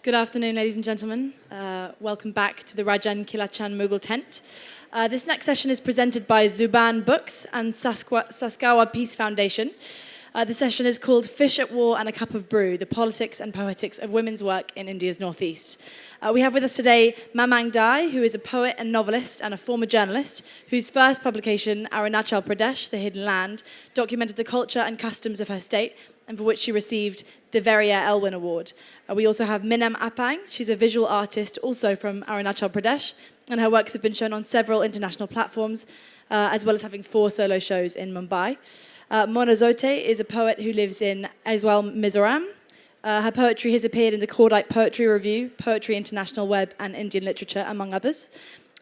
Good afternoon, ladies and gentlemen. Welcome back to the Rajan Kilachan Mughal tent. This next session is presented by Zuban Books and Saskawa Peace Foundation. The session is called Fish at War and a Cup of Brew, the Politics and Poetics of Women's Work in India's Northeast. We have with us today Mamang Dai, who is a poet and novelist and a former journalist, whose first publication, Arunachal Pradesh, The Hidden Land, documented the culture and customs of her state, and for which she received the Verrier Elwin Award. We also have Minam Apang. She's a visual artist, also from Arunachal Pradesh, and her works have been shown on several international platforms, as well as having 4 solo shows in Mumbai. Mona Zote is a poet who lives in Aizawl, Mizoram. Her poetry has appeared in the Cordite Poetry Review, Poetry International Web, and Indian Literature, among others.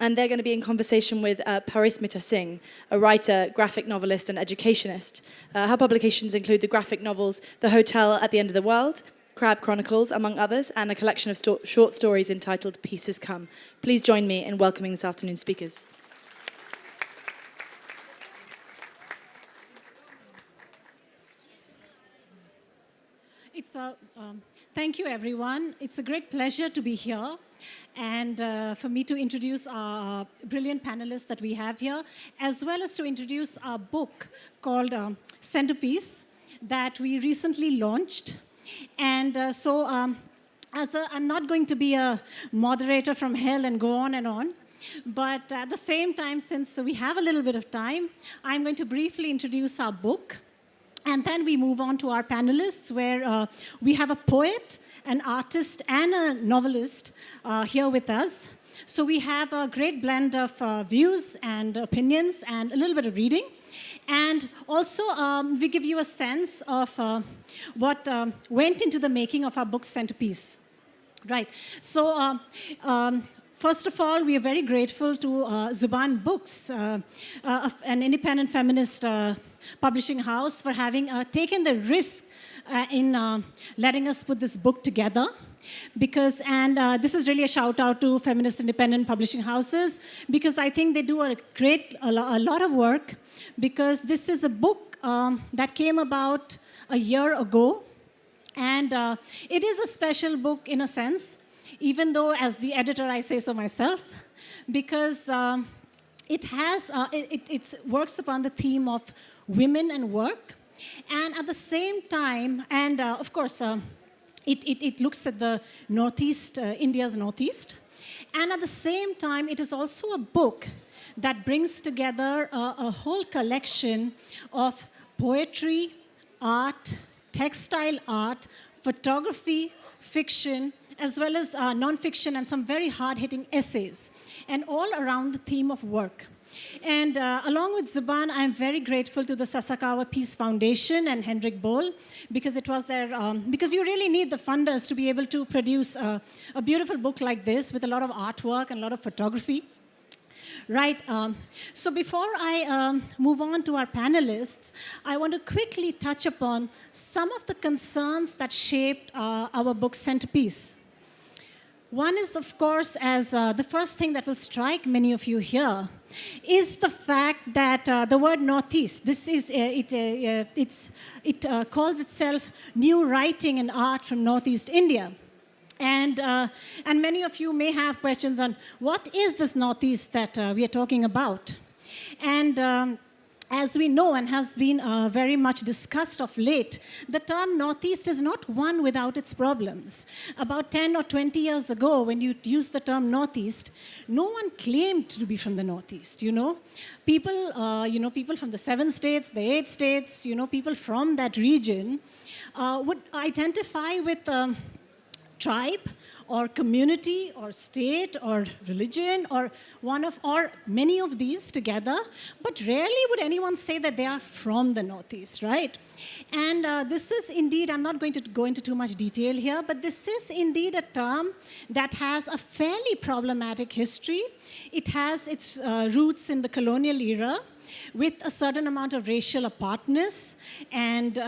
And they're going to be in conversation with Parismita Singh, a writer, graphic novelist, and educationist. Her publications include the graphic novels The Hotel at the End of the World, Crab Chronicles, among others, and a collection of short stories entitled Pieces Come. Please join me in welcoming this afternoon's speakers. Thank you, everyone. It's a great pleasure to be here and for me to introduce our brilliant panelists that we have here, as well as to introduce our book called Centerpiece that we recently launched. And I'm not going to be a moderator from hell and go on, but at the same time, since we have a little bit of time, I'm going to briefly introduce our book. And then we move on to our panelists, where we have a poet, an artist, and a novelist here with us. So we have a great blend of views and opinions and a little bit of reading. And also, we give you a sense of what went into the making of our book Centerpiece. Right. So first of all, we are very grateful to Zuban Books, an independent feminist publishing house, for having taken the risk in letting us put this book together. Because, and this is really a shout out to feminist independent publishing houses, because I think they do a lot of work, because this is a book that came about a year ago. And it is a special book in a sense, even though as the editor I say so myself, because it works upon the theme of women and work, and at the same time, and of course, it looks at the Northeast, India's Northeast, and at the same time, it is also a book that brings together a whole collection of poetry, art, textile art, photography, fiction, as well as non-fiction and some very hard-hitting essays, and all around the theme of work. And along with Zuban, I'm very grateful to the Saskawa Peace Foundation and Hendrik Boll, because it was their, because you really need the funders to be able to produce a beautiful book like this with a lot of artwork and a lot of photography. Right. So before I move on to our panelists, I want to quickly touch upon some of the concerns that shaped our book Centerpiece. One is, of course, as the first thing that will strike many of you here, is the fact that the word Northeast, this is it calls itself New Writing and Art from Northeast India. And many of you may have questions on what is this Northeast that we are talking about. And as we know and has been very much discussed of late, the term Northeast is not one without its problems. About 10 or 20 years ago, when you used the term Northeast, no one claimed to be from the Northeast, People, people from the 7 states, the 8 states, people from that region would identify with tribe or community or state or religion or or many of these together, but rarely would anyone say that they are from the Northeast, right? And this is indeed, I'm not going to go into too much detail here, but this is indeed a term that has a fairly problematic history. It has its roots in the colonial era with a certain amount of racial apartness and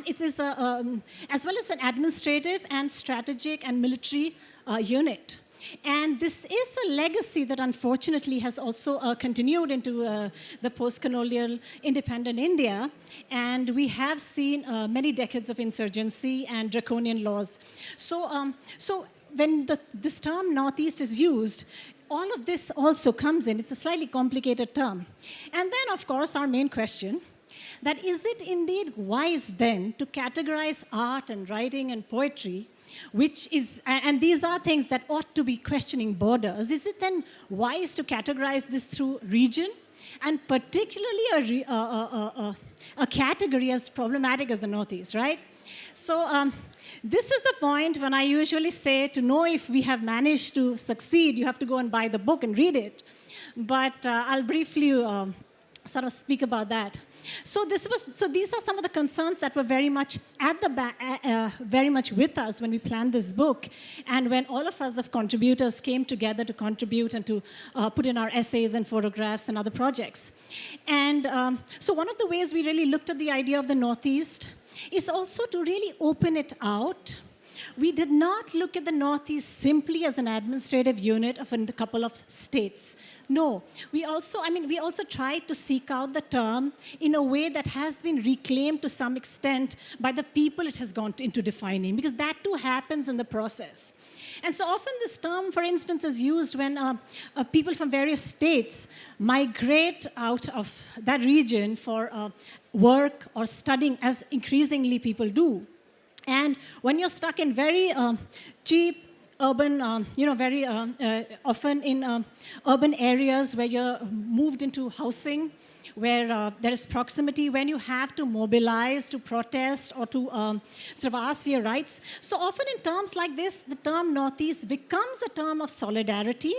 it is, as well as an administrative and strategic and military unit. And this is a legacy that unfortunately has also continued into the post-colonial independent India. And we have seen many decades of insurgency and draconian laws. So when this term Northeast is used, all of this also comes in. It's a slightly complicated term. And then, of course, our main question, that is it indeed wise then to categorize art and writing and poetry, which is, and these are things that ought to be questioning borders. Is it then wise to categorize this through region, and particularly a category as problematic as the Northeast, right? So this is the point when I usually say, to know if we have managed to succeed, you have to go and buy the book and read it. But I'll briefly sort of speak about that. So these are some of the concerns that were very much at the back, very much with us when we planned this book, and when all of us as contributors came together to contribute and to put in our essays and photographs and other projects. And so one of the ways we really looked at the idea of the Northeast is also to really open it out. We did not look at the Northeast simply as an administrative unit of a couple of states. No, we also tried to seek out the term in a way that has been reclaimed to some extent by the people it has gone into defining, because that too happens in the process. And so often this term, for instance, is used when people from various states migrate out of that region for work or studying, as increasingly people do. And when you're stuck in very cheap, urban, very often in urban areas where you're moved into housing, where there is proximity, when you have to mobilize, to protest, or to sort of ask for your rights. So often in terms like this, the term Northeast becomes a term of solidarity.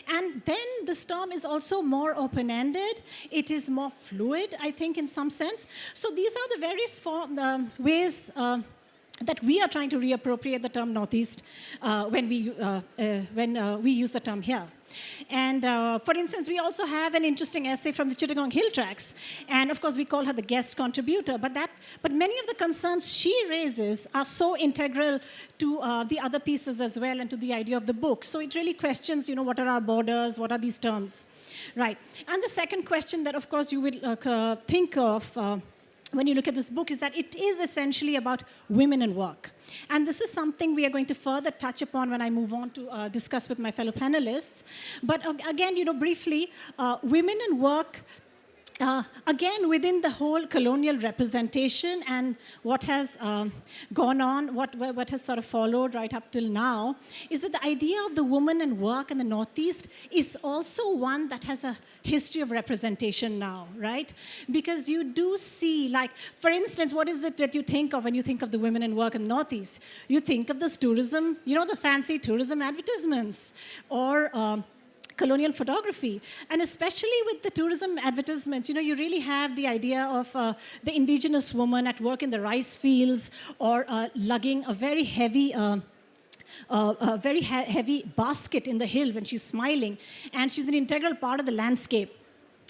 And then this term is also more open-ended. It is more fluid, I think, in some sense. So these are the various ways that we are trying to reappropriate the term Northeast when we use the term here. And for instance, we also have an interesting essay from the Chittagong Hill Tracts. And of course, we call her the guest contributor. But many of the concerns she raises are so integral to the other pieces as well, and to the idea of the book. So it really questions, what are our borders? What are these terms? Right. And the second question that, of course, you will think of when you look at this book is that it is essentially about women and work. And this is something we are going to further touch upon when I move on to discuss with my fellow panelists. But again, briefly, women and work, again, within the whole colonial representation and what has gone on, what has sort of followed right up till now, is that the idea of the woman and work in the Northeast is also one that has a history of representation now, right? Because you do see, like, for instance, what is it that you think of when you think of the women and work in the Northeast? You think of this tourism, the fancy tourism advertisements, or colonial photography. And especially with the tourism advertisements, you really have the idea of the indigenous woman at work in the rice fields, or lugging a very heavy heavy basket in the hills, and she's smiling, and she's an integral part of the landscape.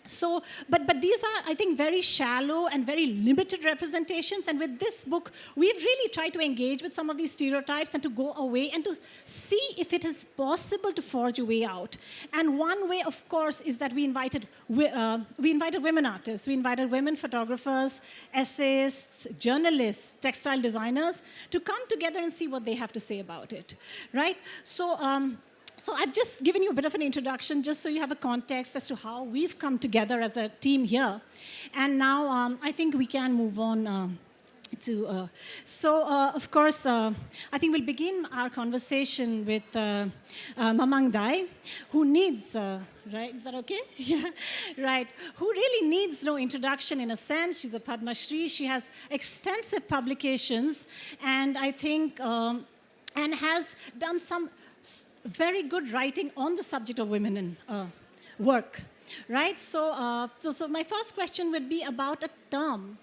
So, but these are, I think, very shallow and very limited representations. And with this book, we've really tried to engage with some of these stereotypes and to go away and to see if it is possible to forge a way out. And one way, of course, is that we invited women artists. We invited women photographers, essayists, journalists, textile designers to come together and see what they have to say about it, right? So I've just given you a bit of an introduction, just so you have a context as to how we've come together as a team here. And now I think we can move on to... of course, I think we'll begin our conversation with Mamang Dai, who needs... right, is that okay? Yeah, right. Who really needs no introduction in a sense. She's a Padma Shri. She has extensive publications, and I think... and has done some very good writing on the subject of women in work, right? So my first question would be about a term.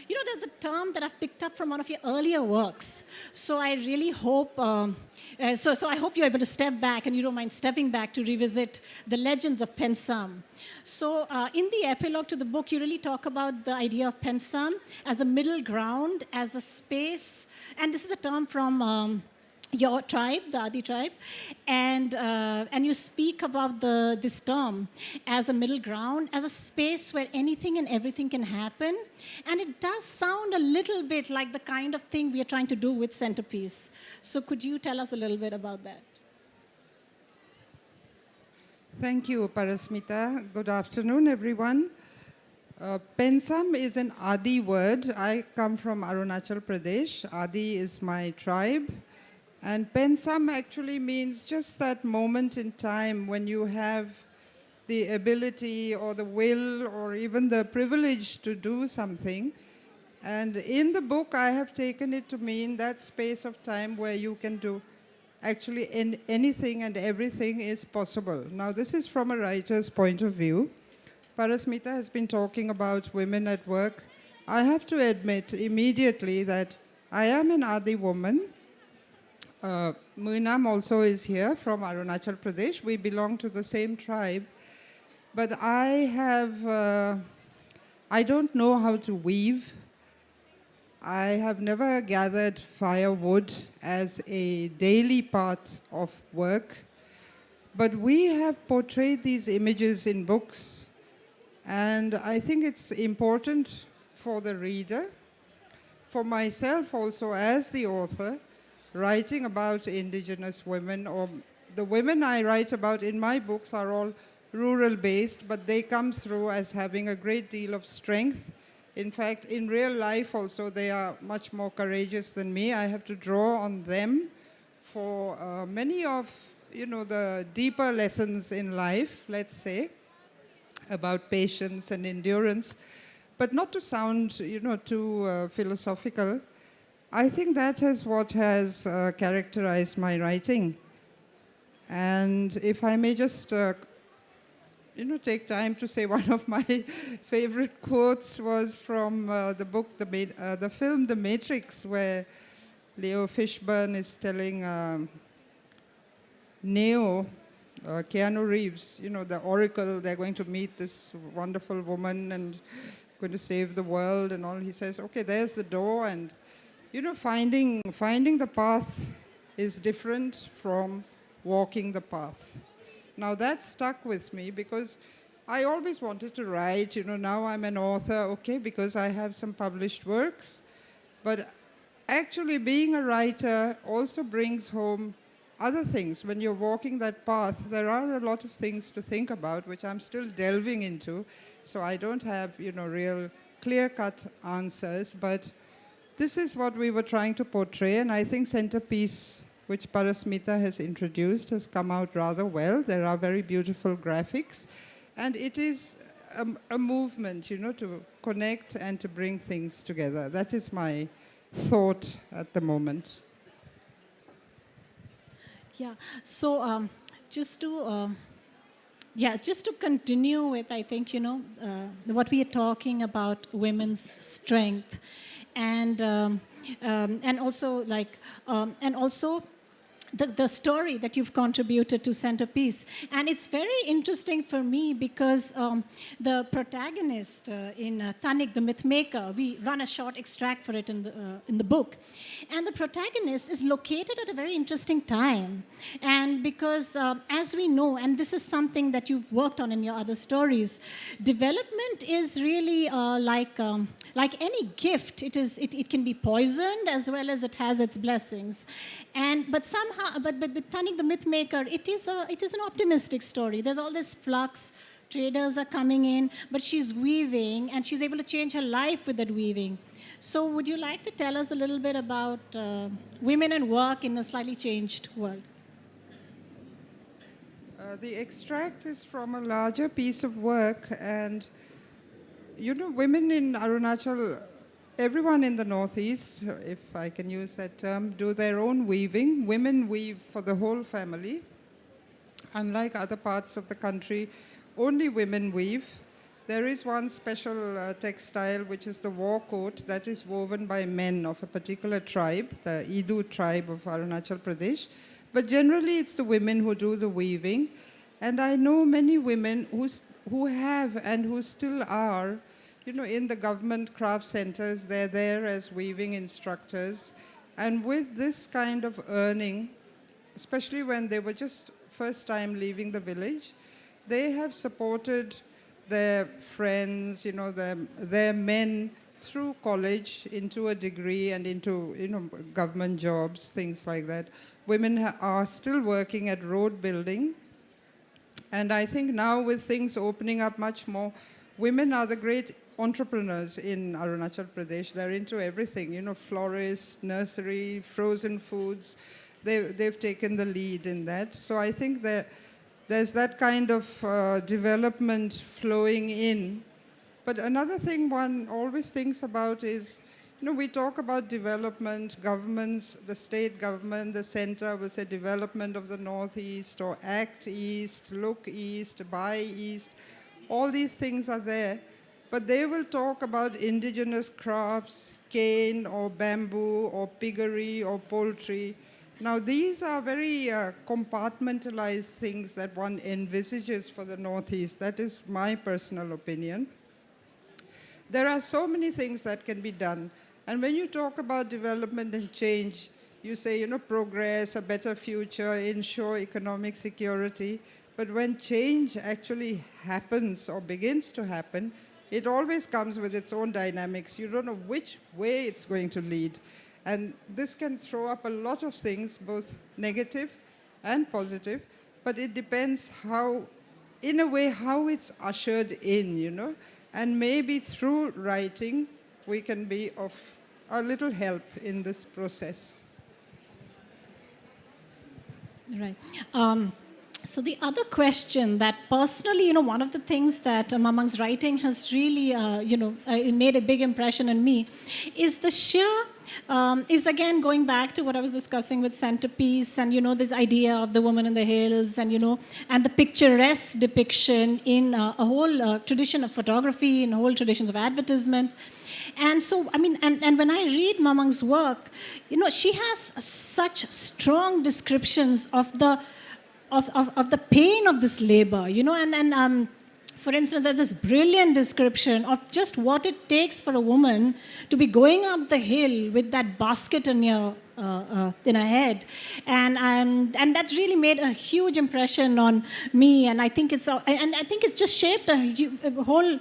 There's a term that I've picked up from one of your earlier works. So I really hope, I hope you're able to step back, and you don't mind stepping back to revisit the legends of Pensam. So in the epilogue to the book, you really talk about the idea of Pensam as a middle ground, as a space, and this is a term from your tribe, the Adi tribe, and you speak about this term as a middle ground, as a space where anything and everything can happen, and it does sound a little bit like the kind of thing we are trying to do with Centerpiece. So could you tell us a little bit about that? Thank you, Parismita. Good afternoon, everyone. Pensam is an Adi word. I come from Arunachal Pradesh. Adi is my tribe. And Pensam actually means just that moment in time when you have the ability or the will or even the privilege to do something. And in the book, I have taken it to mean that space of time where you can do actually anything and everything is possible. Now, this is from a writer's point of view. Parismita has been talking about women at work. I have to admit immediately that I am an Adi woman. Minam also is here from Arunachal Pradesh. We belong to the same tribe. But I don't know how to weave. I have never gathered firewood as a daily part of work. But we have portrayed these images in books. And I think it's important for the reader, for myself also as the author, writing about indigenous women, or the women I write about in my books are all rural-based, but they come through as having a great deal of strength. In fact, in real life also, they are much more courageous than me. I have to draw on them for many of, the deeper lessons in life, let's say, about patience and endurance, but not to sound, too philosophical. I think that is what has characterized my writing. And if I may just, take time to say one of my favorite quotes was from the book, the film The Matrix, where Leo Fishburne is telling Neo, Keanu Reeves, the oracle, they're going to meet this wonderful woman and going to save the world and all. He says, okay, there's the door, and finding the path is different from walking the path. Now that stuck with me because I always wanted to write, now I'm an author, okay, because I have some published works. But actually being a writer also brings home other things. When you're walking that path, there are a lot of things to think about, which I'm still delving into. So I don't have, real clear-cut answers, but this is what we were trying to portray, and I think Centerpiece, which Parismita has introduced, has come out rather well. There are very beautiful graphics, and it is a movement, to connect and to bring things together. That is my thought at the moment. Yeah, so just to continue with, I think, what we are talking about, women's strength, and also the story that you've contributed to Centerpiece. And it's very interesting for me because the protagonist in Tanik, the Mythmaker, we run a short extract for it in the book. And the protagonist is located at a very interesting time. And because, as we know, and this is something that you've worked on in your other stories, development is really like any gift. It can be poisoned as well as it has its blessings. But somehow, but with Tanik the Mythmaker, it is an optimistic story. There's all this flux. Traders are coming in, but she's weaving, and she's able to change her life with that weaving. So would you like to tell us a little bit about women and work in a slightly changed world? The extract is from a larger piece of work, and women in Arunachal, everyone in the Northeast, if I can use that term, do their own weaving. Women weave for the whole family. Unlike other parts of the country, only women weave. There is one special textile, which is the war coat, that is woven by men of a particular tribe, the Idu tribe of Arunachal Pradesh. But generally, it's the women who do the weaving. And I know many women who have and who still are, in the government craft centers. They're there as weaving instructors. And with this kind of earning, especially when they were just first time leaving the village, they have supported their friends, their men through college into a degree and into government jobs, things like that. Women are still working at road building. And I think now with things opening up much more, women are the great entrepreneurs in Arunachal Pradesh. They're into everything, florists, nursery, frozen foods. They've taken the lead in that. So I think that there's that kind of development flowing in. But another thing one always thinks about is, we talk about development, governments, the state government, the center will say development of the Northeast or Act East, Look East, Buy East. All these things are there. But they will talk about indigenous crafts, cane or bamboo or piggery or poultry. Now these are very compartmentalized things that one envisages for the Northeast. That is my personal opinion. There are so many things that can be done. And when you talk about development and change, you say, progress, a better future, ensure economic security. But when change actually happens or begins to happen, it always comes with its own dynamics. You don't know which way it's going to lead. And this can throw up a lot of things, both negative and positive, but it depends how it's ushered in, And maybe through writing, we can be of a little help in this process. Right. So the other question that personally, one of the things that Mamang's writing has really, it made a big impression on me is the sheer, is again going back to what I was discussing with Centerpiece and, this idea of the woman in the hills and, and the picturesque depiction in a whole tradition of photography, in whole traditions of advertisements. And so, and when I read Mamang's work, she has such strong descriptions of the pain of this labor, and for instance, there's this brilliant description of just what it takes for a woman to be going up the hill with that basket in her head, and that's really made a huge impression on me, and I think it's just shaped a whole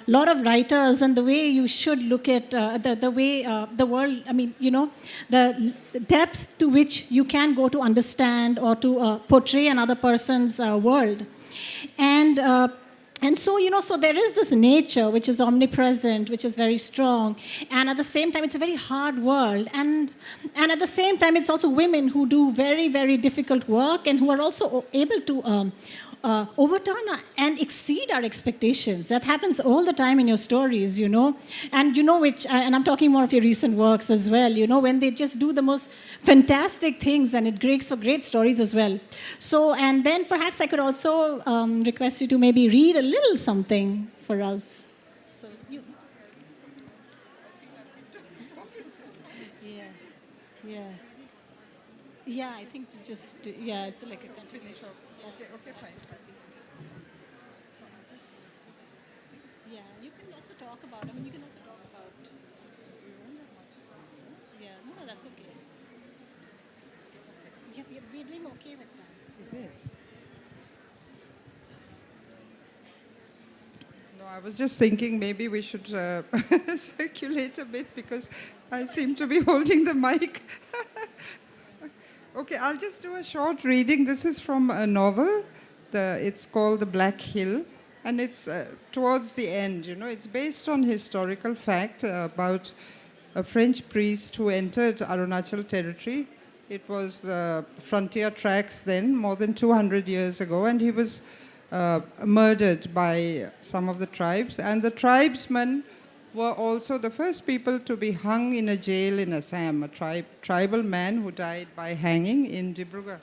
lot of writers and the way you should look at the way the world, the depth to which you can go to understand or to portray another person's world. And so, so there is this nature which is omnipresent, which is very strong. And at the same time, it's a very hard world. And at the same time, it's also women who do very, very difficult work and who are also able to overturn and exceed our expectations. That happens all the time in your stories, and and I'm talking more of your recent works as well, when they just do the most fantastic things and it makes for great stories as well. So, and then perhaps I could also request you to maybe read a little something for us. So you. Yeah, I think you just, it's like a Finish off. Okay, fine. Yeah, you can also talk about, you can also talk about, no, that's okay. We're doing okay with that. Is it? No, I was just thinking maybe we should circulate a bit because I seem to be holding the mic. Okay, I'll just do a short reading. This is from a novel. It's called The Black Hill, and it's towards the end. It's based on historical fact about a French priest who entered Arunachal territory. It was the frontier tracts then, more than 200 years ago, and he was murdered by some of the tribes. And the tribesmen were also the first people to be hung in a jail in Assam, a tribal man who died by hanging in Dibrugarh.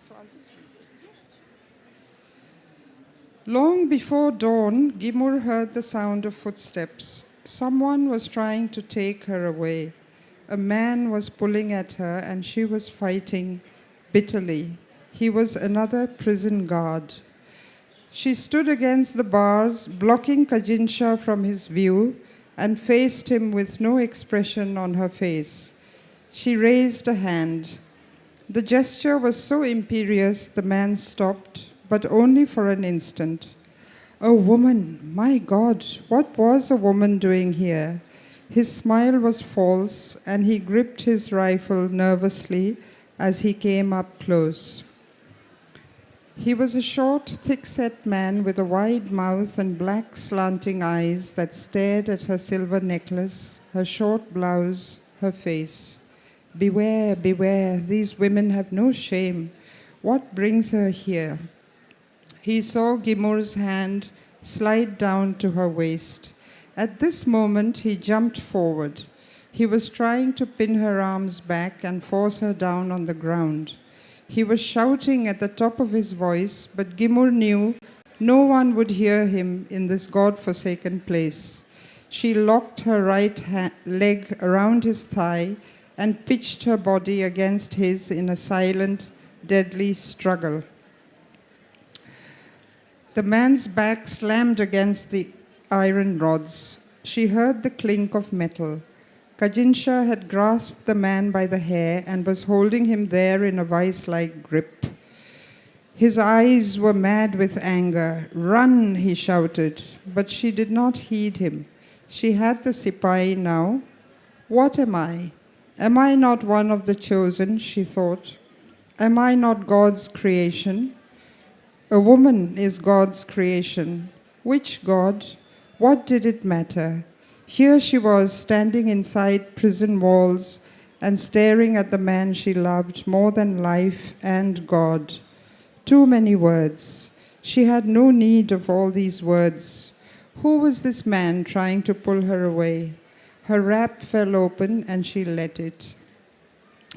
So I'll just read this. Long before dawn, Gimur heard the sound of footsteps. Someone was trying to take her away. A man was pulling at her and she was fighting bitterly. He was another prison guard. She stood against the bars, blocking Kajinsha from his view. and faced him with no expression on her face. She raised a hand. The gesture was so imperious the man stopped, but only for an instant. A woman, my God, what was a woman doing here? His smile was false, and he gripped his rifle nervously as he came up close. He was a short, thick-set man with a wide mouth and black slanting eyes that stared at her silver necklace, her short blouse, her face. Beware, beware, these women have no shame. What brings her here? He saw Gimur's hand slide down to her waist. At this moment, he jumped forward. He was trying to pin her arms back and force her down on the ground. He was shouting at the top of his voice, but Gimur knew no one would hear him in this God-forsaken place. She locked her right leg around his thigh and pitched her body against his in a silent, deadly struggle. The man's back slammed against the iron rods. She heard the clink of metal. Kajinsha had grasped the man by the hair and was holding him there in a vice-like grip. His eyes were mad with anger. "Run," he shouted, but she did not heed him. She had the Sipai now. What am I? Am I not one of the chosen, she thought. Am I not God's creation? A woman is God's creation. Which God? What did it matter? Here she was, standing inside prison walls and staring at the man she loved more than life and God. Too many words. She had no need of all these words. Who was this man trying to pull her away? Her wrap fell open and she let it.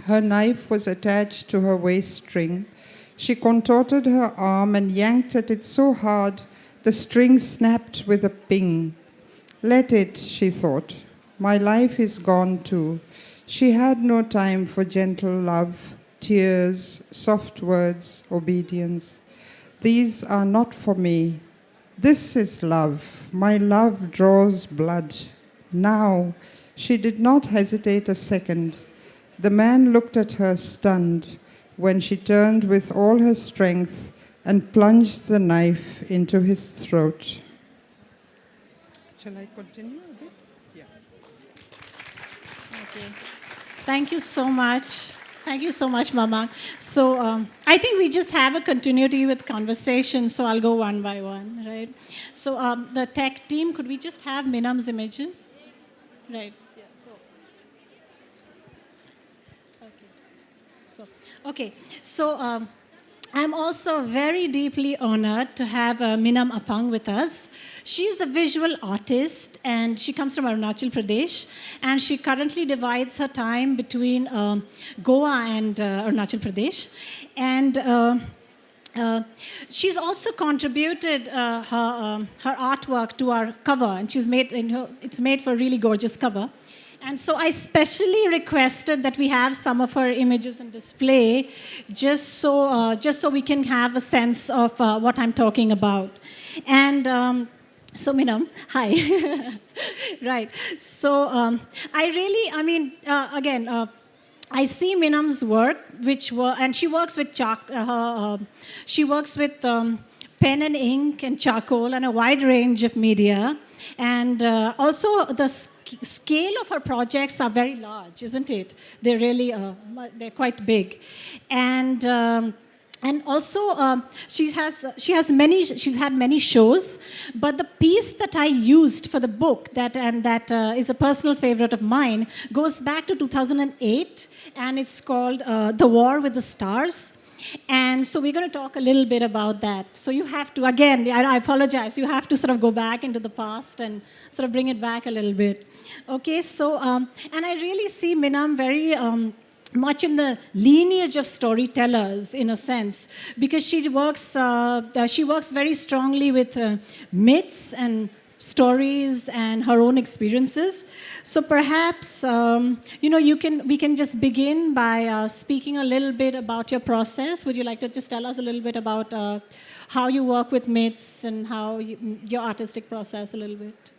Her knife was attached to her waist string. She contorted her arm and yanked at it so hard the string snapped with a ping. Let it, she thought. My life is gone too. She had no time for gentle love, tears, soft words, obedience. These are not for me. This is love. My love draws blood. Now, she did not hesitate a second. The man looked at her stunned when she turned with all her strength and plunged the knife into his throat. Shall I continue a bit? Yeah. Okay. Thank you so much. Thank you so much, Mamang. So I think we just have a continuity with conversation, so I'll go one by one, right? So the tech team, could we just have Minam's images? Right. Yeah. So I'm also very deeply honored to have Minam Apang with us. She's a visual artist and she comes from Arunachal Pradesh, and she currently divides her time between Goa and Arunachal Pradesh. And she's also contributed her artwork to our cover, and it's made for a really gorgeous cover. And so I specially requested that we have some of her images on display, just so we can have a sense of what I'm talking about. And so Minam, hi. Right. So I see Minam's work, and she works with pen and ink and charcoal and a wide range of media. And also the scale of her projects are very large, isn't it? They're really, they're quite big. And also she's had many shows, but the piece that I used for the book that is a personal favorite of mine goes back to 2008, and it's called The War with the Stars. And so we're going to talk a little bit about that. So you have to, again, I apologize, you have to sort of go back into the past and sort of bring it back a little bit. Okay, so, and I really see Minam very much in the lineage of storytellers, in a sense, because she works very strongly with myths and stories and her own experiences. So perhaps we can just begin by speaking a little bit about your process. Would you like to just tell us a little bit about how you work with myths and how your artistic process a little bit?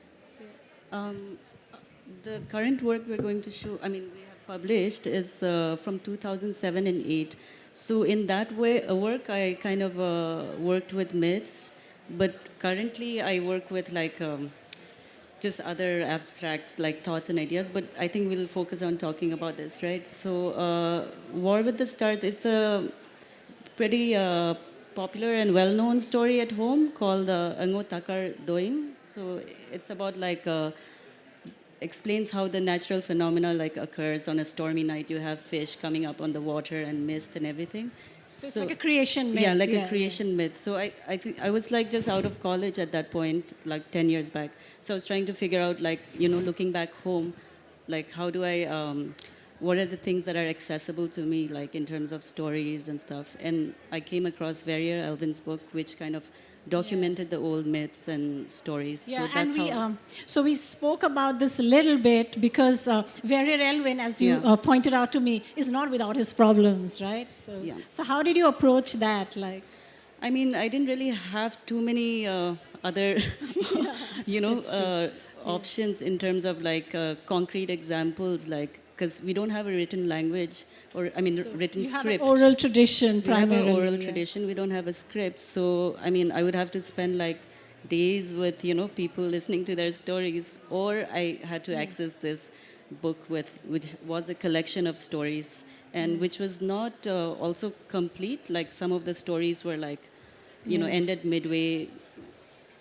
The current work we're going to show, we have published, is from 2007 and 8. So in that way, work, I kind of worked with myths, but currently I work with just other abstract thoughts and ideas, but I think we'll focus on talking about this, right? So War with the Stars, it's a pretty popular and well-known story at home called Ango Takar Doing. So it's about explains how the natural phenomena occurs on a stormy night. You have fish coming up on the water and mist and everything. So it's like a creation myth. Yeah, a creation myth. So I think I was just out of college at that point, 10 years back. So I was trying to figure out looking back home, how do I, what are the things that are accessible to me, in terms of stories and stuff. And I came across Verrier Elwin's book, which kind of documented the old myths and stories. Yeah, so that's so we spoke about this a little bit because Verrier Elwin, as you pointed out to me, is not without his problems, right? So how did you approach that? I didn't really have too many other, options in terms of concrete examples, because we don't have a written language or written you script. have an oral tradition primarily. We have an oral tradition. We don't have a script. So I would have to spend days with people listening to their stories, or I had to access this book which was a collection of stories, and which was not also complete. Some of the stories were ended midway.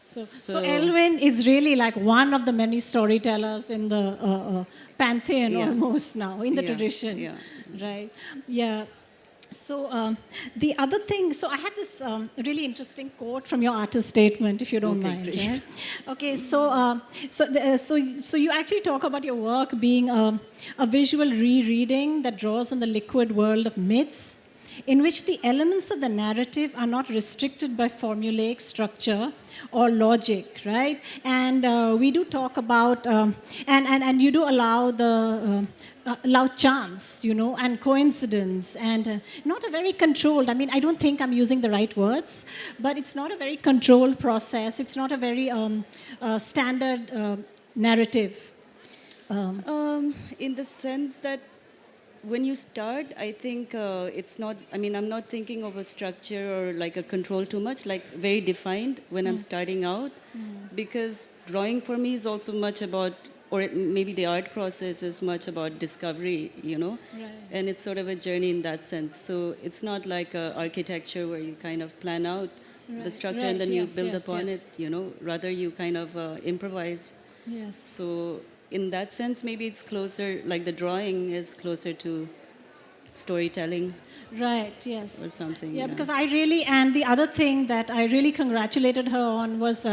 So Elwin is really one of the many storytellers in the pantheon almost now, in the tradition. Yeah. Right. Yeah. So the other thing, so I had this really interesting quote from your artist statement, if you don't mind. Great. Right? Okay, so you actually talk about your work being a visual rereading that draws on the liquid world of myths, in which the elements of the narrative are not restricted by formulaic structure or logic, right? And we do talk about, and you do allow allow chance, and coincidence, and not a very controlled, I don't think I'm using the right words, but it's not a very controlled process. It's not a very standard narrative. In the sense that when you start, I think it's not, I'm not thinking of a structure or a control too much, very defined when I'm starting out, because drawing for me is also much about, or maybe the art process is much about discovery, Right. and it's sort of a journey in that sense. So it's not like architecture where you kind of plan out the structure and then you build upon it, rather you kind of improvise. Yes. So in that sense, maybe it's closer, the drawing is closer to storytelling. Right, yes. Or something. Yeah, because and the other thing that I really congratulated her on was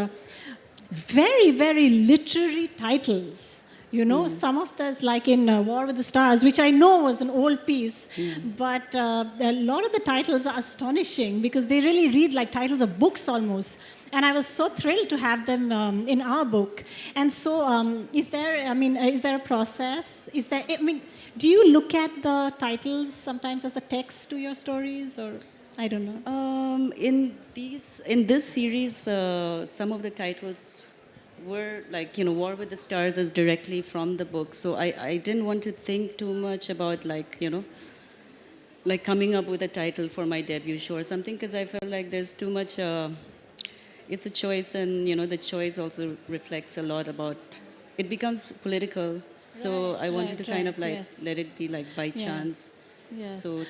very, very literary titles. Some of those, in War with the Stars, which I know was an old piece, but a lot of the titles are astonishing because they really read like titles of books almost. And I was so thrilled to have them in our book. And so, is there a process? Do you look at the titles sometimes as the text to your stories, or I don't know? In this series, some of the titles were War with the Stars is directly from the book. So I didn't want to think too much about coming up with a title for my debut show or something, because I felt like there's too much. It's a choice, and the choice also reflects a lot about. It becomes political, so I wanted to kind of let it be by chance. Yes. So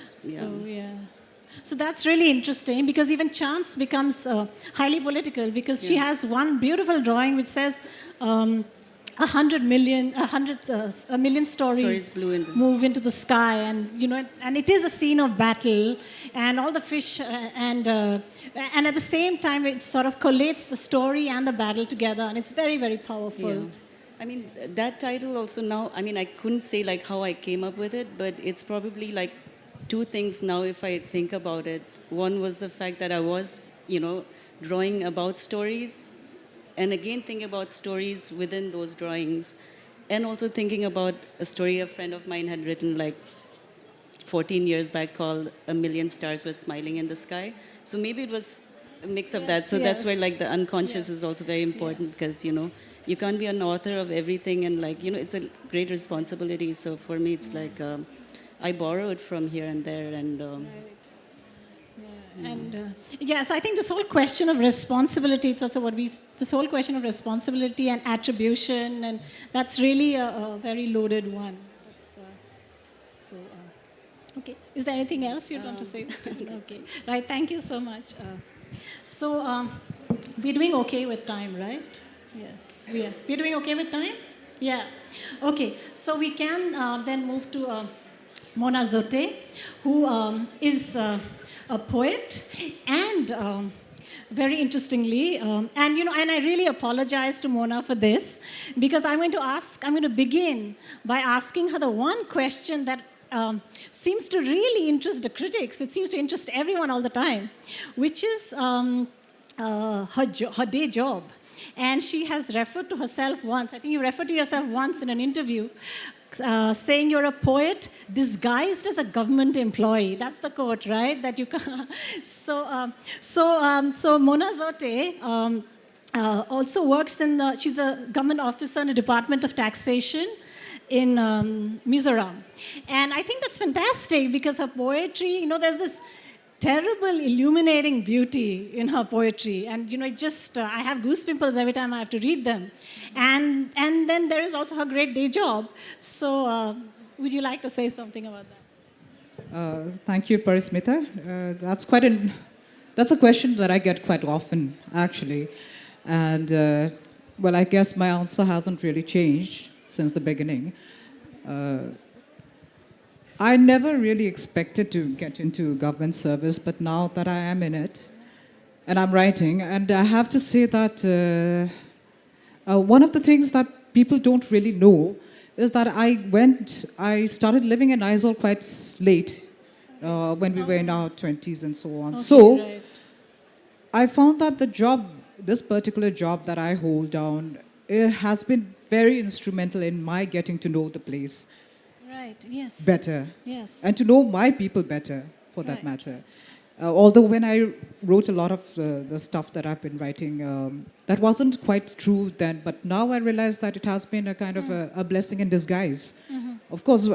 So that's really interesting, because even chance becomes highly political, because she has one beautiful drawing which says 100 million stories move into the sky, and it is a scene of battle, and all the fish, and at the same time it sort of collates the story and the battle together, and it's very, very powerful. Yeah. That title also now, I couldn't say how I came up with it, but it's probably two things now if I think about it. One was the fact that I was, drawing about stories, and again thinking about stories within those drawings, and also thinking about a story a friend of mine had written 14 years back called A Million Stars Were Smiling in the Sky. So maybe it was a mix of that. So that's where the unconscious is also very important, because, you can't be an author of everything, and like, it's a great responsibility. So for me, it's like I borrowed from here and there, and And yes, I think this whole question of responsibility, it's also this whole question of responsibility and attribution, and that's really a very loaded one. That's, okay, is there anything else you'd want to say? Okay, right, thank you so much. We're doing okay with time, right? Yes, we are. We're doing okay with time? Yeah. Okay, so we can then move to Mona Zote, who is a poet, and very interestingly, and I really apologize to Mona for this, because I'm going to begin by asking her the one question that seems to really interest the critics. It seems to interest everyone all the time, which is her day job. And she has referred to herself once, I think you referred to yourself once in an interview, saying you're a poet disguised as a government employee. That's the quote, right? That you can. So Mona Zote also works she's a government officer in the Department of Taxation in Mizoram. And I think that's fantastic, because her poetry, there's this terrible illuminating beauty in her poetry, and it just I have goosebumps every time I have to read them, and then there is also her great day job. So would you like to say something about that? Thank you, Parismita. That's a question that I get quite often, actually, and well, I guess my answer hasn't really changed since the beginning. I never really expected to get into government service, but now that I am in it, and I'm writing, and I have to say that one of the things that people don't really know is that I started living in Aizawl quite late, when we were in our 20s and so on. Okay, so right. I found that this particular job that I hold down, it has been very instrumental in my getting to know the place Right, yes. better. Yes. And to know my people better, for that Right. matter. Although when I wrote a lot of the stuff that I've been writing, that wasn't quite true then, but now I realize that it has been a kind of a blessing in disguise. Of course,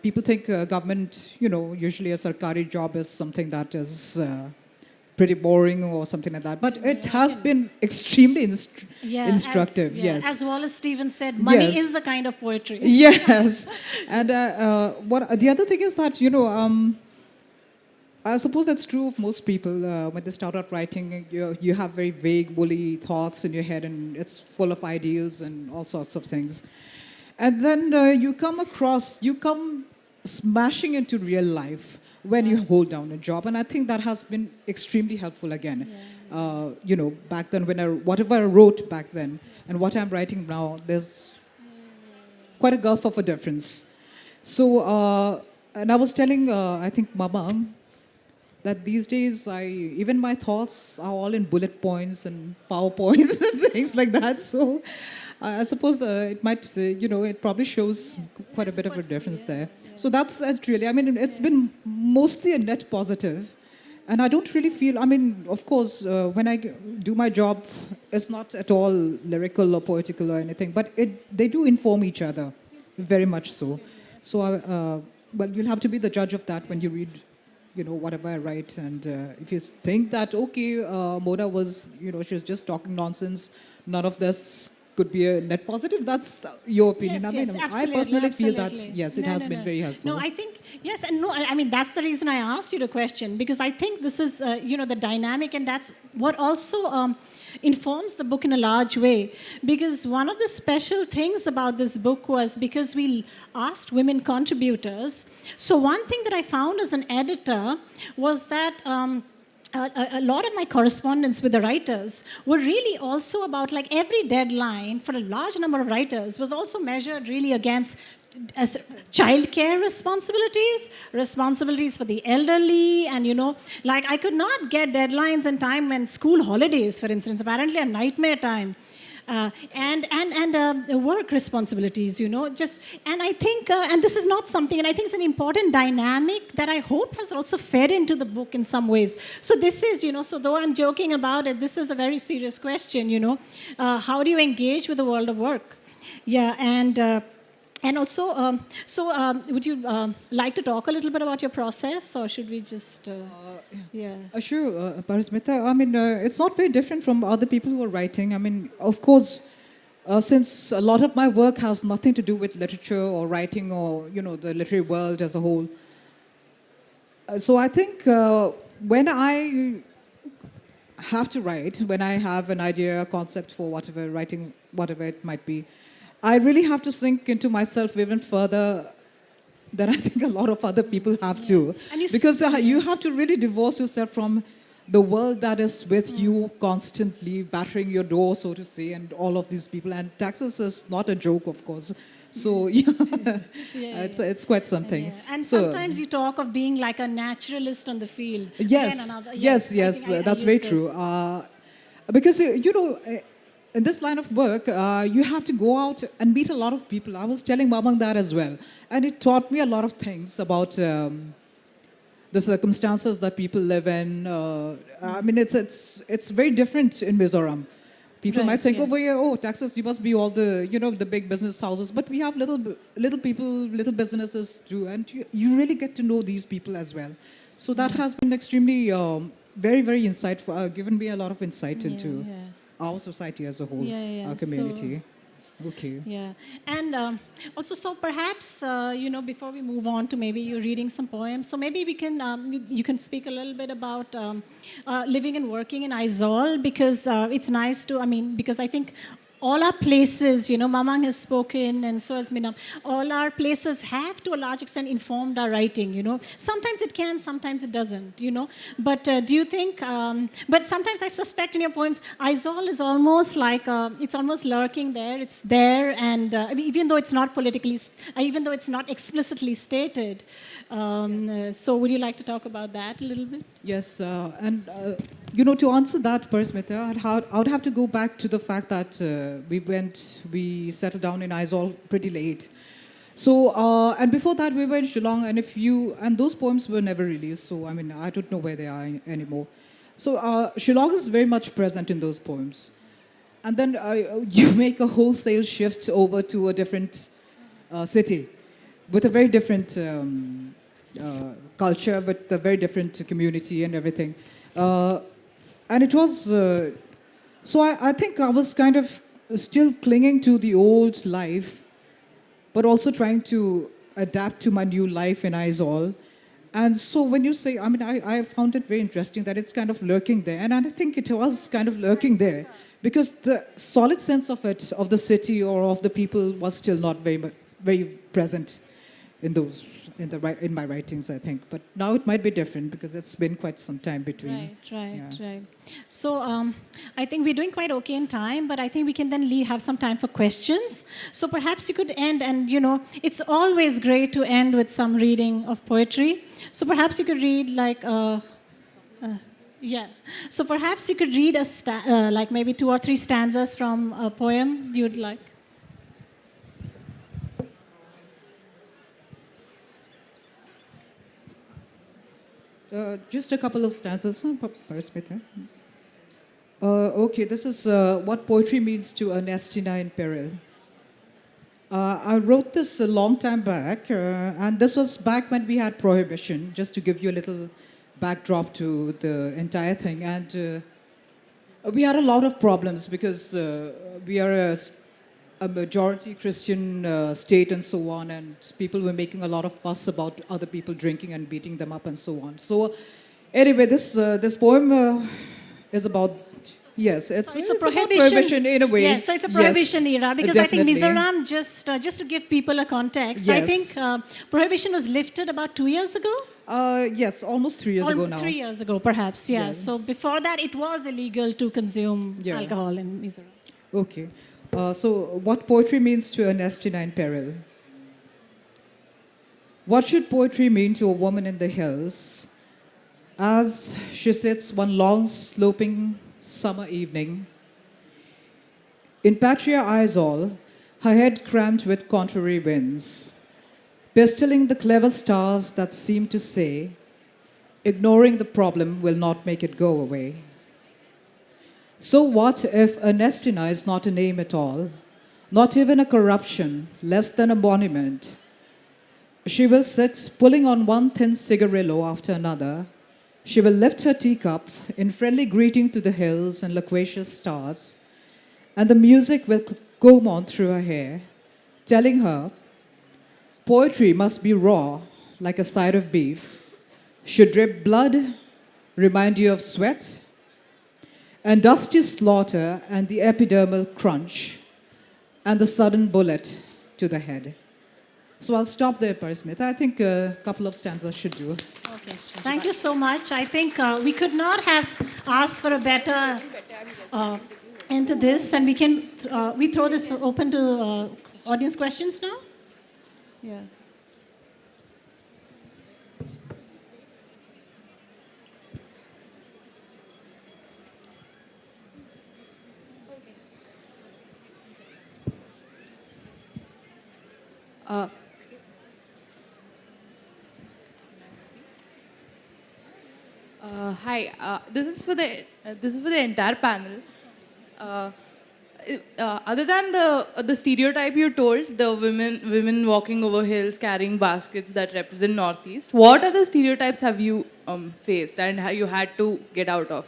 people think government, usually a sarkari job is something that is pretty boring or something like that, but it has been extremely instructive, yes. As Wallace Stevens said, money Yes. is the kind of poetry. Yes, and the other thing is that I suppose that's true of most people. When they start out writing, you have very vague, woolly thoughts in your head, and it's full of ideals and all sorts of things. And then you come smashing into real life when you hold down a job, and I think that has been extremely helpful again. Back then, whatever I wrote back then and what I'm writing now, there's quite a gulf of a difference. So, and I was telling, I think, Mamang, that these days, even my thoughts are all in bullet points and PowerPoints and things like that. So, I suppose it might, it probably shows quite a bit of a difference there. So that's it really. I mean, it's been mostly a net positive. And I don't really feel, of course, when I do my job, it's not at all lyrical or poetical or anything, but they do inform each other, very much so. So, well, you'll have to be the judge of that when you read, whatever I write. And if you think that, okay, Mona was, she's just talking nonsense, none of this could be a net positive, that's your opinion. Yes, I personally feel that, absolutely. yes, it has been very helpful. No, I think, yes, and no, that's the reason I asked you the question, because I think this is, the dynamic, and that's what also informs the book in a large way. Because one of the special things about this book was because we asked women contributors. So one thing that I found as an editor was that a lot of my correspondence with the writers were really also about, like, every deadline for a large number of writers was also measured really against childcare responsibilities for the elderly, and I could not get deadlines in time when school holidays, for instance, apparently a nightmare time. work responsibilities, and I think, and this is not something, and I think it's an important dynamic that I hope has also fed into the book in some ways. So this is, so though I'm joking about it, this is a very serious question, how do you engage with the world of work? Yeah, and also, would you like to talk a little bit about your process, or should we just, yeah. Sure, Parismita. I mean, it's not very different from other people who are writing. I mean, of course, since a lot of my work has nothing to do with literature or writing or, the literary world as a whole. So I think when I have to write, when I have an idea, a concept for whatever, writing, whatever it might be, I really have to sink into myself even further than I think a lot of other people have to. Because you have to really divorce yourself from the world that is with you constantly, battering your door, so to say, and all of these people. And taxes is not a joke, of course. So, it's quite something. Yeah. And sometimes you talk of being like a naturalist on the field. Yes, yes, that's very true. Because, in this line of work, you have to go out and meet a lot of people. I was telling Mamang that as well. And it taught me a lot of things about the circumstances that people live in. I mean, it's very different in Mizoram. People might think over here, taxes, you must be all the, the big business houses. But we have little people, little businesses too. And you really get to know these people as well. So that has been extremely, very, very insightful, given me a lot of insight into our society as a whole, our community. Okay. Yeah, and also, so perhaps before we move on to maybe you reading some poems, so maybe we can you can speak a little bit about living and working in Aizawl, because it's nice to, because I think all our places, Mamang has spoken and so has Minam, all our places have to a large extent informed our writing, Sometimes it can, sometimes it doesn't, But do you think, but sometimes I suspect in your poems, Aizawl is almost like, it's almost lurking there, it's there, and even though it's not politically, even though it's not explicitly stated. So would you like to talk about that a little bit? Yes, and to answer that, Parismita, I would have to go back to the fact that we settled down in Aizawl pretty late. So, and before that we were in Shillong, and those poems were never released, so I don't know where they are anymore. So Shillong is very much present in those poems. And then you make a wholesale shift over to a different city with a very different culture, with a very different community and everything. And it was, so I think I was kind of still clinging to the old life, but also trying to adapt to my new life in Aizawl. And so when you say, I found it very interesting that it's kind of lurking there. And I think it was kind of lurking there because the solid sense of it, of the city or of the people, was still not very present in my writings, I think. But now it might be different because it's been quite some time between. Right. So I think we're doing quite okay in time, but I think we can then have some time for questions. So perhaps you could end, and it's always great to end with some reading of poetry. So perhaps you could read So perhaps you could read like maybe 2 or 3 stanzas from a poem you'd like. Just a couple of stanzas, Parismita. Okay, this is what poetry means to Ernestina in peril. I wrote this a long time back, and this was back when we had prohibition, just to give you a little backdrop to the entire thing. And we had a lot of problems because we are a majority Christian state and so on, and people were making a lot of fuss about other people drinking and beating them up and so on. So anyway, this poem is about, it's a prohibition in a way. Yes, so it's a prohibition era, because definitely. I think Mizoram, just to give people a context, I think prohibition was lifted about 2 years ago. Yes, almost 3 years ago now. 3 years ago, perhaps, So before that, it was illegal to consume alcohol in Mizoram. Okay. So what poetry means to Ernestina in peril. What should poetry mean to a woman in the hills as she sits one long sloping summer evening In patria eyes all, her head crammed with contrary winds, pestilling the clever stars that seem to say, ignoring the problem will not make it go away. So what if Ernestina is not a name at all, not even a corruption, less than a monument? She will sit pulling on one thin cigarillo after another. She will lift her teacup in friendly greeting to the hills and loquacious stars, and the music will comb on through her hair, telling her poetry must be raw, like a side of beef, should drip blood, remind you of sweat, and dusty slaughter and the epidermal crunch, and the sudden bullet to the head. So I'll stop there, Parismita. I think a couple of stanzas should do. Okay. Thank you so much. I think we could not have asked for a better end to this, and we throw this open to audience questions now. Yeah. Hi. This is for the entire panel. Other than the stereotype you told, the women walking over hills carrying baskets that represent Northeast, what other stereotypes have you faced and how you had to get out of?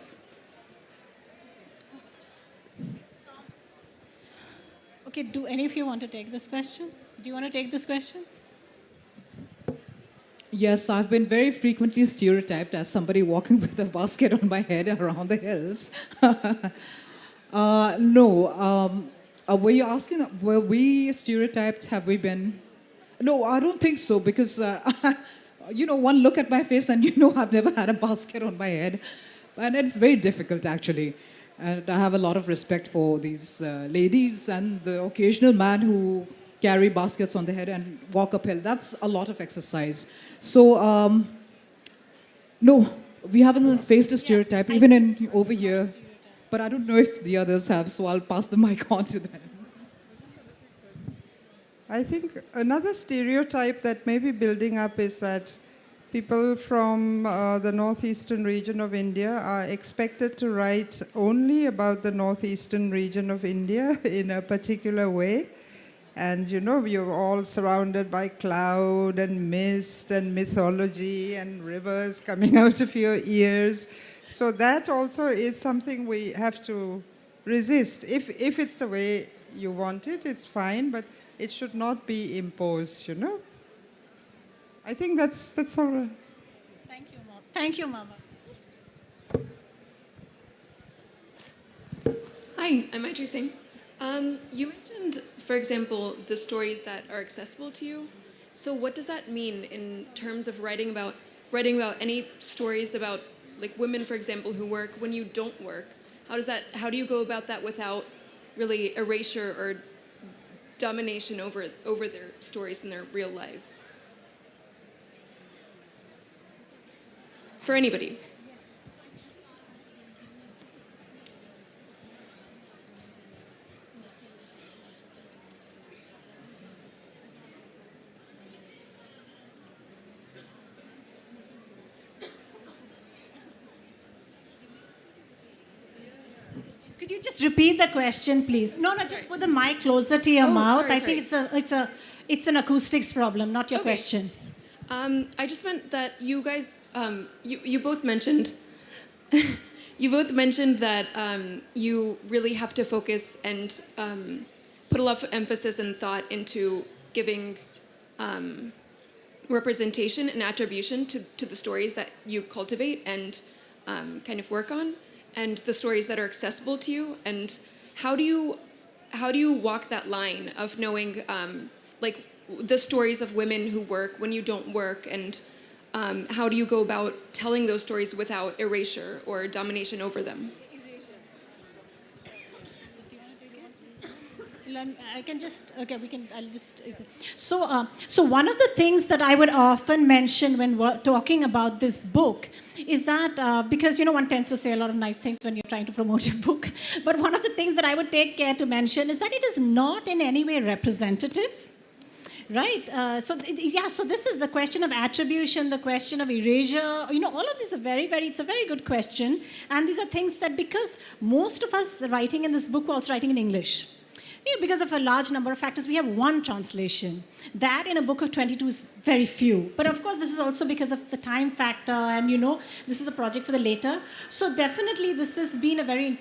Okay, do any of you want to take this question? Do you want to take this question? Yes, I've been very frequently stereotyped as somebody walking with a basket on my head around the hills. No. Were you asking, were we stereotyped? Have we been? No, I don't think so, because, one look at my face and I've never had a basket on my head. And it's very difficult, actually. And I have a lot of respect for these ladies and the occasional man who carry baskets on their head and walk uphill. That's a lot of exercise. So, no, we haven't faced a stereotype, even in over here. But I don't know if the others have, so I'll pass the mic on to them. I think another stereotype that may be building up is that people from the northeastern region of India are expected to write only about the northeastern region of India in a particular way. And you're all surrounded by cloud and mist and mythology and rivers coming out of your ears. So that also is something we have to resist. If it's the way you want it, it's fine, but it should not be imposed, I think that's all right. Thank you, Mama. Thank you, Mama. Hi, I'm Maitri Singh. You mentioned, for example, the stories that are accessible to you. So what does that mean in terms of writing about any stories about like women, for example, who work when you don't work? How do you go about that without really erasure or domination over their stories in their real lives? For anybody. Could you just repeat the question, please? No, just put the mic closer to your mouth. Sorry. I think it's an acoustics problem, not your question. I just meant that you guys, you both mentioned, you both mentioned that you really have to focus and put a lot of emphasis and thought into giving representation and attribution to the stories that you cultivate and kind of work on, and the stories that are accessible to you. And how do you walk that line of knowing like the stories of women who work when you don't work, and how do you go about telling those stories without erasure or domination over them? So one of the things that I would often mention when talking about this book is that because, one tends to say a lot of nice things when you're trying to promote your book. But one of the things that I would take care to mention is that it is not in any way representative. Right. So this is the question of attribution, the question of erasure. All of these are it's a very good question. And these are things that, because most of us writing in this book were also writing in English. Because of a large number of factors, we have one translation. That in a book of 22 is very few. But of course, this is also because of the time factor, and this is a project for the later. So definitely, this has been a very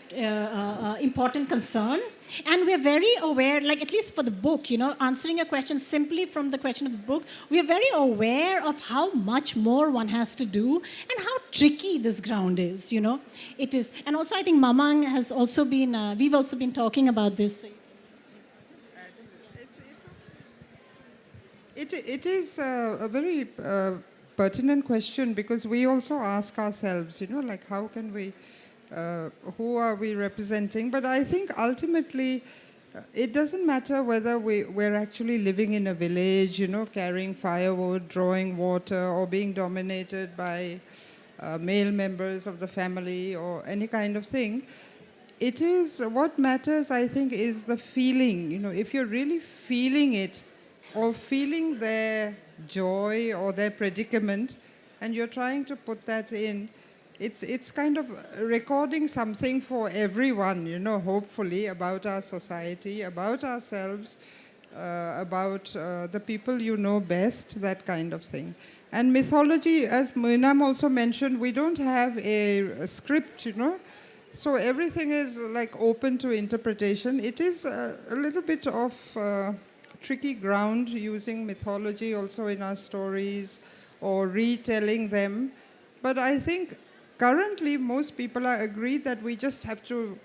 important concern. And we're very aware, like at least for the book, answering your question simply from the question of the book, we are very aware of how much more one has to do and how tricky this ground is, It is. And also, I think Mamang has also been, we've also been talking about this. It is a very pertinent question, because we also ask ourselves, like how can we, who are we representing? But I think ultimately it doesn't matter whether we're actually living in a village, carrying firewood, drawing water, or being dominated by male members of the family or any kind of thing. It is, what matters, I think, is the feeling. If you're really feeling it, or feeling their joy or their predicament, and you're trying to put that in, it's kind of recording something for everyone, hopefully, about our society, about ourselves, about the people you know best, that kind of thing. And mythology, as Minam also mentioned, we don't have a script, so everything is like open to interpretation. It is a little bit of tricky ground, using mythology also in our stories or retelling them. But I think currently most people are agreed that we just have to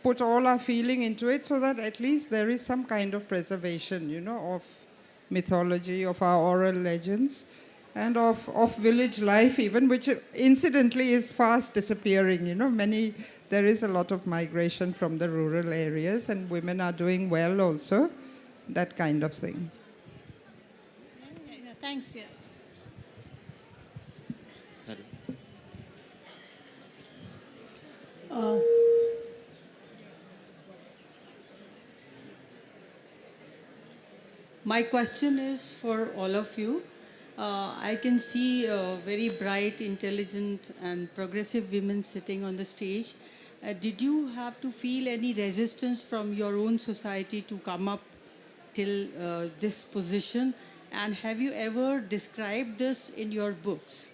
put all our feeling into it, so that at least there is some kind of preservation, of mythology, of our oral legends, and of village life even, which incidentally is fast disappearing. There is a lot of migration from the rural areas, and women are doing well also. That kind of thing. Thanks, yes. My question is for all of you. I can see very bright, intelligent, and progressive women sitting on the stage. Did you have to feel any resistance from your own society to come up till this position? And have you ever described this in your books?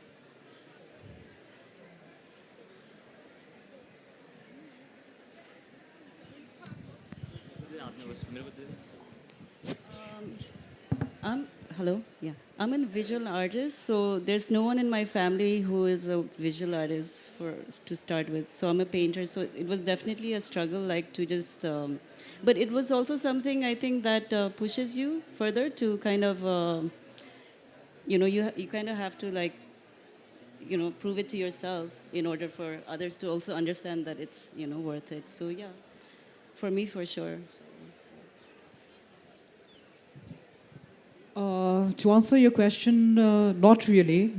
Hello, yeah. I'm a visual artist, so there's no one in my family who is a visual artist to start with. So I'm a painter, so it was definitely a struggle, like to just, but it was also something I think that pushes you further to kind of, you kind of have to like, prove it to yourself in order for others to also understand that it's, worth it. So yeah, for me, for sure. So. To answer your question, not really,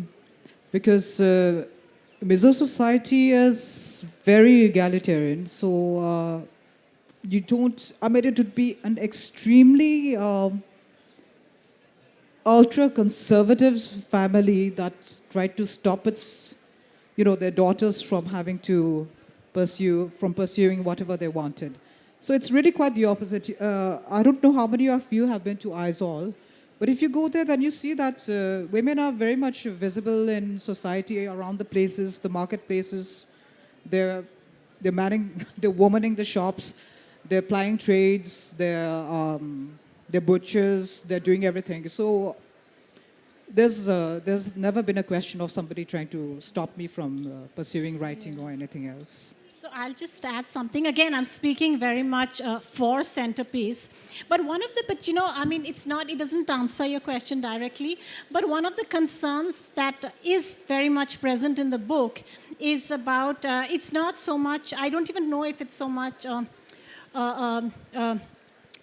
because Mizo society is very egalitarian. So you don't, it would be an extremely ultra-conservative family that tried to stop its, their daughters from having to pursuing whatever they wanted. So it's really quite the opposite. I don't know how many of you have been to Aizawl. But if you go there, then you see that women are very much visible in society around the places, the marketplaces. They're womaning the shops. They're plying trades. They're butchers. They're doing everything. So there's never been a question of somebody trying to stop me from pursuing writing or anything else. So I'll just add something. Again, I'm speaking very much for Centerpiece. But it doesn't answer your question directly. But one of the concerns that is very much present in the book is about, it's not so much, I don't even know if it's so much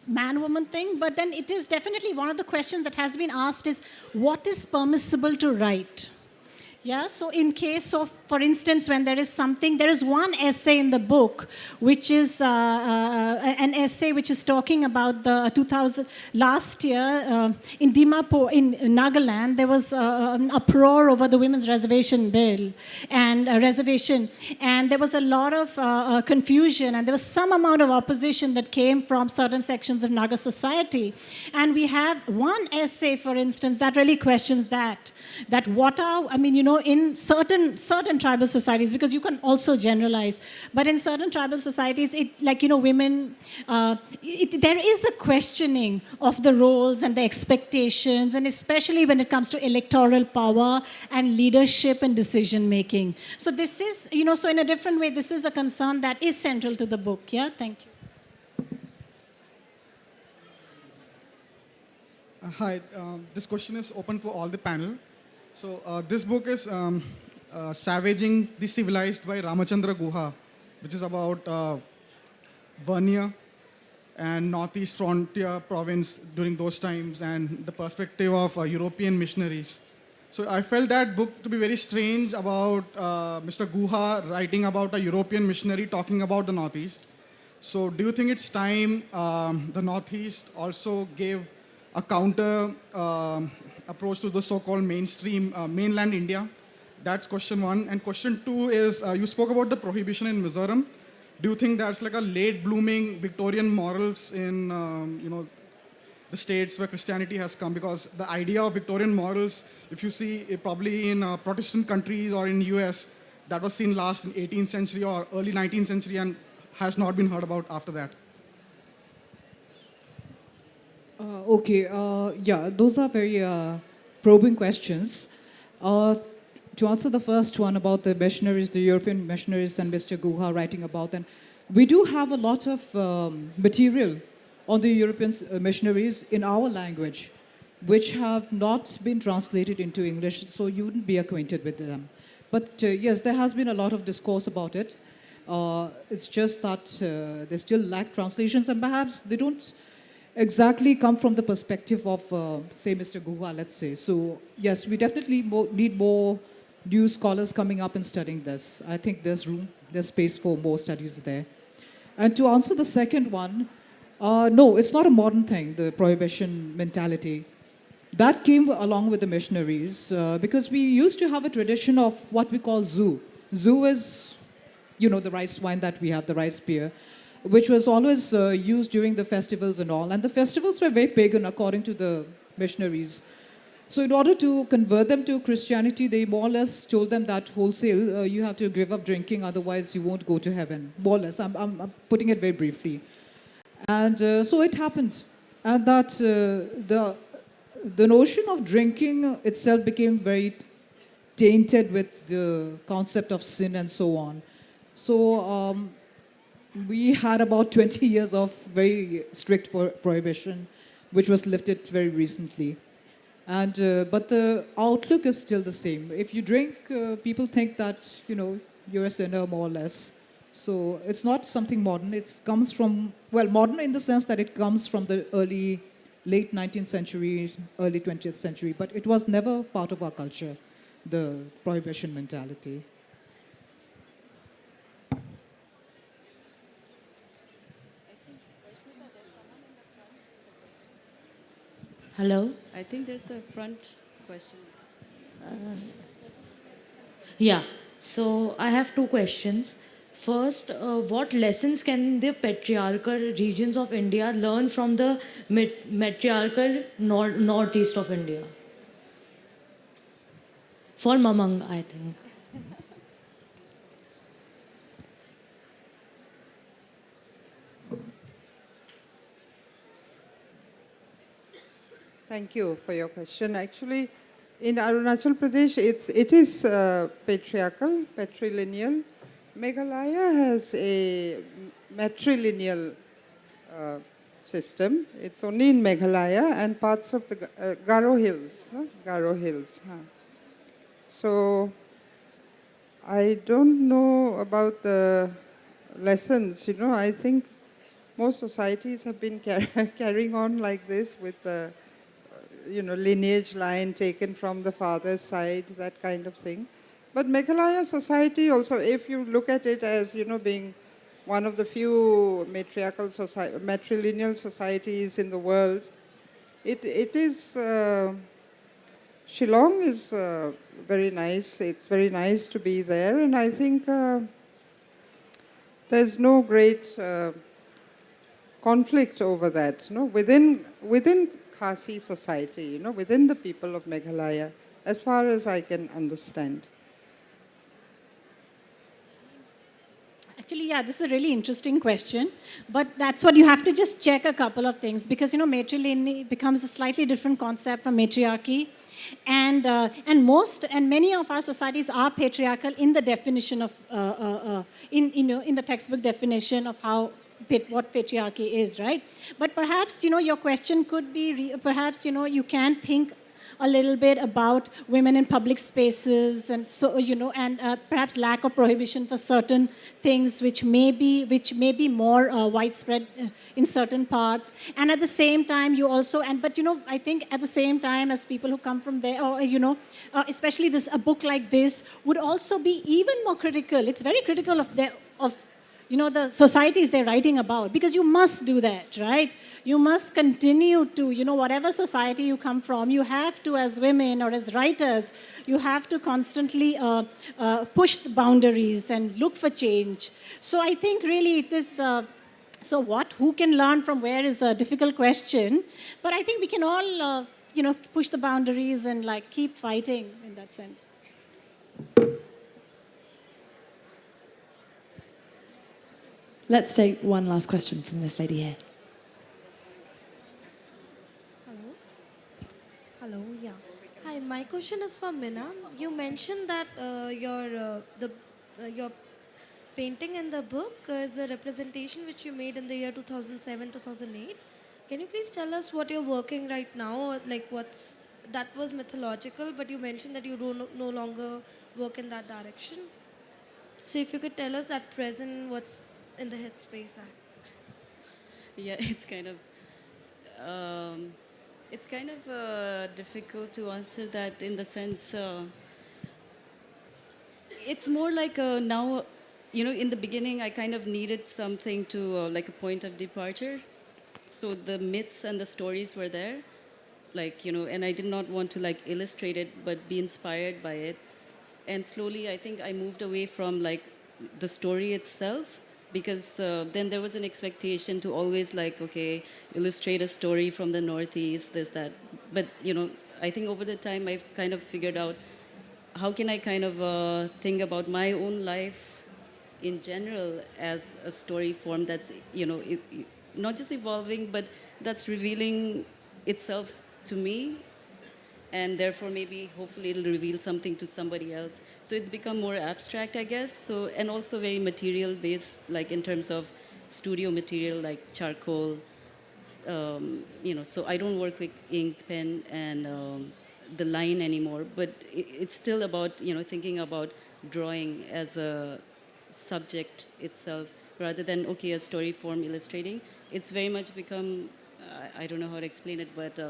man-woman thing, but then it is definitely one of the questions that has been asked is, what is permissible to write? Yeah, so in case of, for instance, when there is something, there is one essay in the book, which is an essay which is talking about the 2000, last year in Dimapur, in Nagaland, there was an uproar over the women's reservation bill and reservation. And there was a lot of confusion, and there was some amount of opposition that came from certain sections of Naga society. And we have one essay, for instance, that really questions that what are, I mean, you know, in certain tribal societies, because you can also generalize, but in certain tribal societies, it, like, you know, women, there is a questioning of the roles and the expectations, and especially when it comes to electoral power and leadership and decision making. So this is, you know, so in a different way, this is a concern that is central to the book. Yeah, thank you. Hi, this question is open for all the panel. So this book is Savaging the Civilized by Ramachandra Guha, which is about Verrier and Northeast Frontier province during those times and the perspective of European missionaries. So I felt that book to be very strange about Mr. Guha writing about a European missionary talking about the Northeast. So do you think it's time the Northeast also gave a counter approach to the so-called mainstream mainland India? That's question one. And question two is, you spoke about the prohibition in Mizoram. Do you think that's like a late blooming Victorian morals in you know, the states where Christianity has come? Because the idea of Victorian morals, if you see it probably in Protestant countries or in US, that was seen last in 18th century or early 19th century and has not been heard about after that. Yeah, those are very probing questions. To answer the first one about the missionaries, the European missionaries and Mr. Guha writing about them, we do have a lot of material on the European missionaries in our language, which have not been translated into English, so you wouldn't be acquainted with them. But yes, there has been a lot of discourse about it. It's just that they still lack translations, and perhaps they don't exactly come from the perspective of, say, Mr. Guha, let's say. So, yes, we definitely need more new scholars coming up and studying this. I think there's room, there's space for more studies there. And to answer the second one, no, it's not a modern thing, the prohibition mentality. That came along with the missionaries because we used to have a tradition of what we call zoo. Zoo is, you know, the rice wine that we have, the rice beer, which was always used during the festivals and all. And the festivals were very pagan according to the missionaries. So in order to convert them to Christianity, they more or less told them that wholesale, you have to give up drinking, otherwise you won't go to heaven. More or less, I'm putting it very briefly. And so it happened. And that the notion of drinking itself became very tainted with the concept of sin and so on. So we had about 20 years of very strict prohibition, which was lifted very recently. And, but the outlook is still the same. If you drink, people think that, you know, you're a sinner more or less. So it's not something modern. It comes from, well, modern in the sense that it comes from the late 19th century, early 20th century, but it was never part of our culture, the prohibition mentality. Hello? I think there's a front question. Yeah, so I have two questions. First, what lessons can the patriarchal regions of India learn from the matriarchal northeast of India? For Mamang, I think. Thank you for your question. Actually, in Arunachal Pradesh, it is patriarchal, patrilineal. Meghalaya has a matrilineal system. It's only in Meghalaya and parts of the Garo Hills. Garo Hills. So I don't know about the lessons. You know, I think most societies have been carrying on like this with the lineage line taken from the father's side, that kind of thing. But Meghalaya society also, if you look at it as, being one of the few matrilineal societies in the world, it is, Shillong is very nice. It's very nice to be there, and I think there's no great conflict over that, within Khasi society, within the people of Meghalaya, as far as I can understand. Actually, yeah, this is a really interesting question, but that's what you have to just check a couple of things because matrilineal becomes a slightly different concept from matriarchy, and many of our societies are patriarchal in the definition of in the textbook definition of what patriarchy is, right? But perhaps your question could be perhaps you can think a little bit about women in public spaces, and so and perhaps lack of prohibition for certain things which may be more widespread in certain parts. And at the same time, you also but I think at the same time, as people who come from there, or especially a book like this would also be even more critical. It's very critical of the societies they're writing about, because you must do that, right? You must continue to, whatever society you come from, you have to, as women or as writers, you have to constantly push the boundaries and look for change. So I think really it is, who can learn from where is a difficult question, but I think we can all, push the boundaries and keep fighting in that sense. Let's take one last question from this lady here. Hello, yeah. Hi, my question is for Minam. You mentioned that your painting in the book is a representation which you made in the year 2007-2008. Can you please tell us what you're working right now? Or that was mythological, but you mentioned that you no longer work in that direction. So if you could tell us at present what's in the headspace. Yeah, it's kind of difficult to answer that in the sense, it's more like now, in the beginning I kind of needed something to, like a point of departure. So the myths and the stories were there, and I did not want to illustrate it, but be inspired by it. And slowly I think I moved away from the story itself, because then there was an expectation to always illustrate a story from the Northeast, this, that. But, I think over the time I've kind of figured out how can I kind of think about my own life in general as a story form that's, not just evolving, but that's revealing itself to me. And therefore maybe hopefully it'll reveal something to somebody else. So it's become more abstract, I guess. So, and also very material based, in terms of studio material, like charcoal. So I don't work with ink, pen, and the line anymore. But it's still about thinking about drawing as a subject itself, rather than a story form illustrating. It's very much become, I don't know how to explain it, but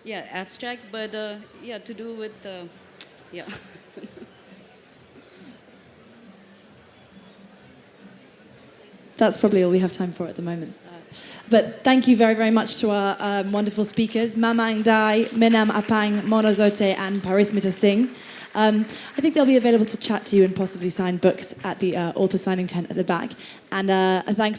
yeah, abstract, but to do with, yeah. That's probably all we have time for at the moment. But thank you very, very much to our wonderful speakers, Mamang Dai, Minam Apang, Zote and Parismita Singh. I think they'll be available to chat to you and possibly sign books at the author signing tent at the back. And thanks